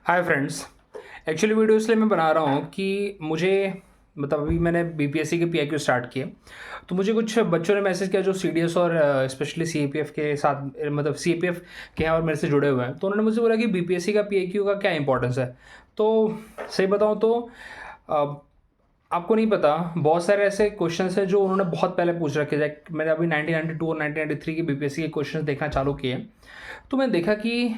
Hi friends. Actually video इसलिए मैं बना रहा हूँ कि मुझे मतलब अभी मैंने बीपीएससी के पीआईक्यू स्टार्ट किए, तो मुझे कुछ बच्चों ने मैसेज किया जो सीडीएस और स्पेशली सीएपीएफ के साथ मतलब सीएपीएफ के हैं और मेरे से जुड़े हुए हैं। तो उन्होंने मुझसे बोला कि बीपीएससी का पीआईक्यू का क्या इंपॉर्टेंस है। तो सही बताऊँ तो अ, आपको नहीं पता, बहुत सारे ऐसे क्वेश्चंस हैं जो उन्होंने बहुत पहले पूछ रखे हैं। मैंने अभी 1992 और 1993 के बीपीएससी के क्वेश्चंस देखना चालू किए, तो मैंने देखा कि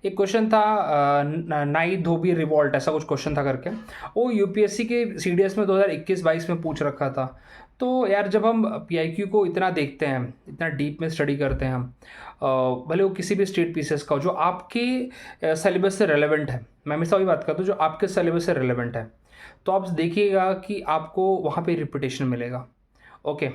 एक क्वेश्चन था नाई धोबी रिवॉल्ट, ऐसा कुछ क्वेश्चन था करके। वो यूपीएससी के सीडीएस में 2021-22 में पूछ रखा था। तो यार जब हम पीआईक्यू को इतना देखते हैं, इतना डीप में स्टडी करते हैं हम, भले वो किसी भी स्टेट पीसेस का हो जो आपके सिलेबस से रेलेवेंट है, मैं हमेशा वही बात करता हूँ जो आपके सिलेबस से रेलेवेंट है, तो आप देखिएगा कि आपको वहाँ पे रिपीटेशन मिलेगा। ओके,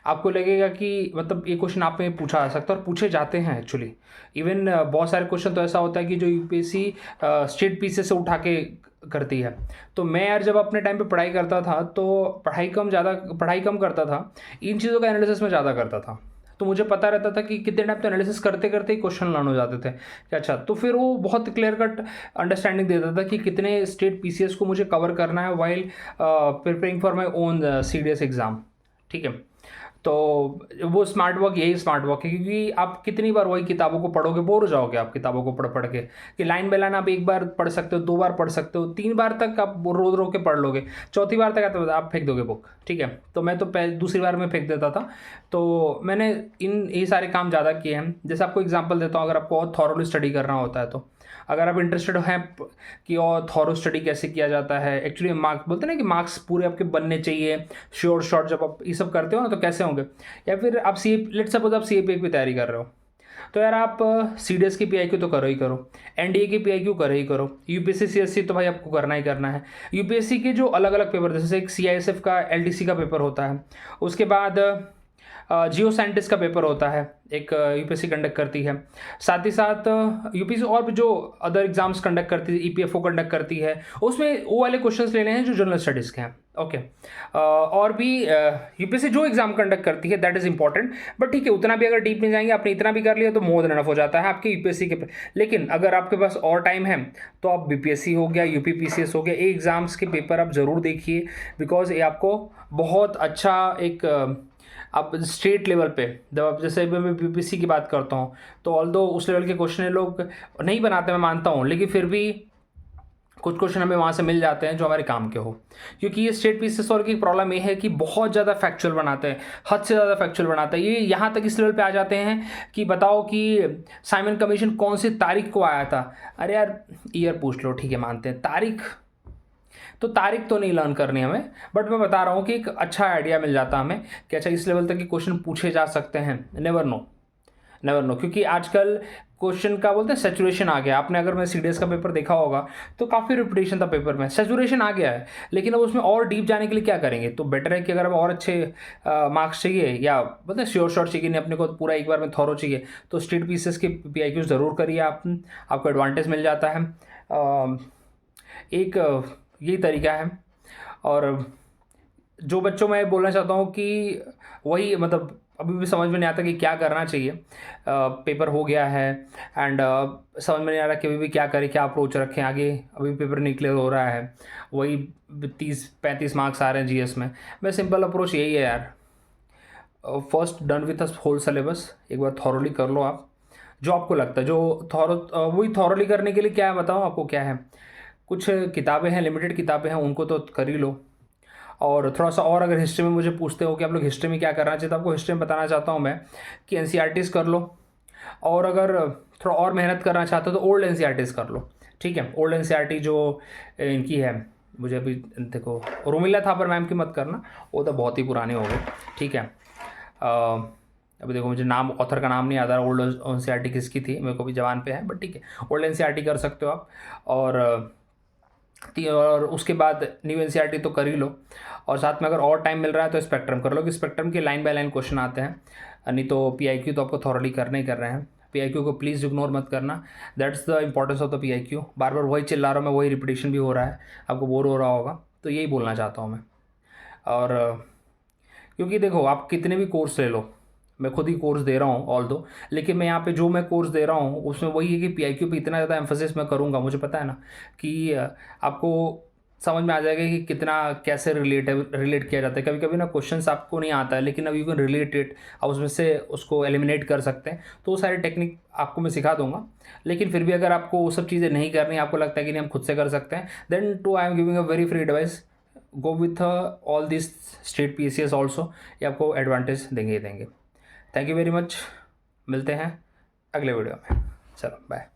आपको लगेगा कि मतलब ये क्वेश्चन आप में पूछा जा सकता है और पूछे जाते हैं एक्चुअली। इवन बहुत सारे क्वेश्चन तो ऐसा होता है कि जो यूपीएससी स्टेट पीसेस से उठा के करती है। तो मैं यार जब अपने टाइम पे पढ़ाई करता था तो पढ़ाई कम करता था, इन चीज़ों का एनालिसिस में ज़्यादा करता था। तो मुझे पता रहता था कि कितने टाइम तो एनालिसिस करते करते ही क्वेश्चन लर्न हो जाते थे कि अच्छा, तो फिर वो बहुत क्लियर कट अंडरस्टैंडिंग देता था कि कितने स्टेट पीसीएस को मुझे कवर करना है while preparing for my own CDS exam. ठीक है, तो वो स्मार्ट वर्क, यही स्मार्ट वर्क है, क्योंकि आप कितनी बार वही किताबों को पढ़ोगे, बोर हो जाओगे आप किताबों को पढ़ पढ़ के। कि लाइन बाय लाइन आप एक बार पढ़ सकते हो, दो बार पढ़ सकते हो, तीन बार तक आप रोज रो के पढ़ लोगे, चौथी बार तक आप फेंक दोगे बुक। ठीक है, तो मैं तो दूसरी बार में फेंक देता था। तो मैंने ये सारे काम ज़्यादा किए हैं। जैसे आपको एग्जाम्पल देता हूँ, अगर आपको और थॉरोली स्टडी करना होता है, तो अगर आप इंटरेस्टेड हैं कि और थॉरो स्टडी कैसे किया जाता है, एक्चुअली मार्क्स बोलते हैं ना कि मार्क्स पूरे आपके बनने चाहिए श्योर शॉर्ट, जब आप ये सब करते हो ना तो कैसे होंगे। या फिर आप सी लेट सपोज आप सी की तैयारी कर रहे हो, तो यार आप सी डी एस की पीआईक्यू तो करो ही करो, एनडीए की पीआईक्यू करो ही करो, यूपीएससी सीएससी तो भाई आपको करना ही करना है। यूपीएससी के जो अलग अलग पेपर, जैसे एक सीआईएसएफ का एलडीसी का पेपर होता है, उसके बाद जियो साइंटिस्ट का पेपर होता है, एक यूपीएससी कंडक्ट करती है। साथ ही साथ यूपीएससी और भी जो अदर एग्जाम्स कंडक्ट करती है, ईपीएफओ कंडक्ट करती है, उसमें वो वाले क्वेश्चंस लेने हैं जो जनरल स्टडीज़ के हैं। ओके, और भी यूपीएससी जो एग्जाम कंडक्ट करती है दैट इज़ इंपॉर्टेंट, बट ठीक है, उतना भी अगर डीप नहीं जाएंगे, आपने इतना भी कर लिया तो मोर देन इनफ हो जाता है आपके यूपीएससी के। लेकिन अगर आपके पास और टाइम है तो आप बीपीएससी हो गया, यूपीपीसीएस हो गया, ये एग्जाम्स के पेपर आप ज़रूर देखिए, बिकॉज ये आपको बहुत अच्छा एक आप स्टेट लेवल पे, जब आप जैसे मैं बीपीएससी की बात करता हूँ, तो ऑल्दो उस लेवल के क्वेश्चन ये लोग नहीं बनाते, मैं मानता हूँ, लेकिन फिर भी कुछ क्वेश्चन हमें वहाँ से मिल जाते हैं जो हमारे काम के हो। क्योंकि ये स्टेट पीसेस और की प्रॉब्लम ये है कि बहुत ज़्यादा फैक्चुअल बनाते हैं, हद से ज़्यादा फैक्चुअल बनाते हैं। ये यहाँ तक इस लेवल पे आ जाते हैं कि बताओ कि साइमन कमीशन कौन सी तारीख को आया था। अरे यार, ईयर पूछ लो, ठीक है मानते हैं, तारीख तो नहीं लर्न करनी हमें, बट मैं बता रहा हूँ कि एक अच्छा आइडिया मिल जाता हमें कि अच्छा इस लेवल तक के क्वेश्चन पूछे जा सकते हैं। नेवर नो, नेवर नो, क्योंकि आजकल क्वेश्चन का बोलते हैं सेचुरेशन आ गया। आपने अगर मैं सीडीएस का पेपर देखा होगा तो काफ़ी रिपीटेशन था पेपर में, सेचुरेशन आ गया है। लेकिन अब उसमें और डीप जाने के लिए क्या करेंगे, तो बेटर है कि अगर हमें और अच्छे मार्क्स चाहिए या बोलते हैं श्योर शॉर्ट चाहिए, नहीं अपने को पूरा एक बार में थॉरो चाहिए, तो स्टेट पीसेस के पीआईक्यू ज़रूर करिए आप, आपको एडवांटेज मिल जाता है। एक यही तरीका है। और जो बच्चों मैं बोलना चाहता हूँ कि वही मतलब अभी भी समझ में नहीं आता कि क्या करना चाहिए। पेपर हो गया है एंड समझ में नहीं आ रहा कि अभी भी क्या करें, क्या अप्रोच रखें आगे। अभी पेपर नहीं क्लियर हो रहा है, वही 30-35 मार्क्स आ रहे हैं जीएस में। मैं सिंपल अप्रोच यही है यार, first done with a whole syllabus, एक बार थॉरोली कर लो आप, जो आपको लगता है जो वही थॉरोली करने के लिए क्या है बताऊँ आपको क्या है। कुछ किताबें हैं, लिमिटेड किताबें हैं, उनको तो कर ही लो। और थोड़ा सा और अगर हिस्ट्री में मुझे पूछते हो कि आप लोग हिस्ट्री में क्या करना चाहिए, तो आपको हिस्ट्री में बताना चाहता हूँ मैं कि एनसीईआरटीज़ कर लो। और अगर थोड़ा और मेहनत करना चाहते हो तो ओल्ड एनसीईआरटीज़ कर लो। ठीक है, ओल्ड एनसीईआरटी जो इनकी है, मुझे अभी देखो, रोमिला थापर मैम की मत करना, वो तो बहुत ही पुराने हो गए। ठीक है, अभी देखो मुझे नाम, ऑथर का नाम नहीं याद आ रहा, ओल्ड एनसीईआरटी किसकी थी, मेरे को भी जवान पे है, बट ठीक है, ओल्ड एनसीईआरटी कर सकते हो आप। और उसके बाद न्यू एनसीईआरटी तो कर ही लो, और साथ में अगर और टाइम मिल रहा है तो स्पेक्ट्रम कर लो, कि स्पेक्ट्रम के लाइन बाय लाइन क्वेश्चन आते हैं। नहीं तो पीआईक्यू तो आपको थॉरली करने ही कर रहे हैं, पीआईक्यू को प्लीज़ इग्नोर मत करना। That's the importance of the PIQ. बार बार वही चिल्ला रहा हूँ मैं, वही रिपीटेशन भी हो रहा है, आपको बोर हो रहा होगा, तो यही बोलना चाहता हूँ मैं। और क्योंकि देखो आप कितने भी कोर्स ले लो, मैं खुद ही कोर्स दे रहा हूँ ऑल दो, लेकिन मैं यहाँ पे जो मैं कोर्स दे रहा हूँ उसमें वही है कि पीआईक्यू पे इतना ज़्यादा एम्फोसिस मैं करूँगा, मुझे पता है ना कि आपको समझ में आ जाएगा कि कितना कैसे रिलेट किया जाता है। कभी कभी ना क्वेश्चंस आपको नहीं आता है, लेकिन अब यू कैन रिलेट इट, आप उसमें से उसको एलिमिनेट कर सकते हैं। तो वो सारी टेक्निक आपको मैं सिखा दूंगा। लेकिन फिर भी अगर आपको वो सब चीज़ें नहीं करनी, आपको लगता है कि नहीं हम खुद से कर सकते हैं, then too I am giving a very free advice, go with all this state PCS also, ये आपको एडवांटेज देंगे ही देंगे। थैंक यू वेरी मच, मिलते हैं अगले वीडियो में, चलो बाय।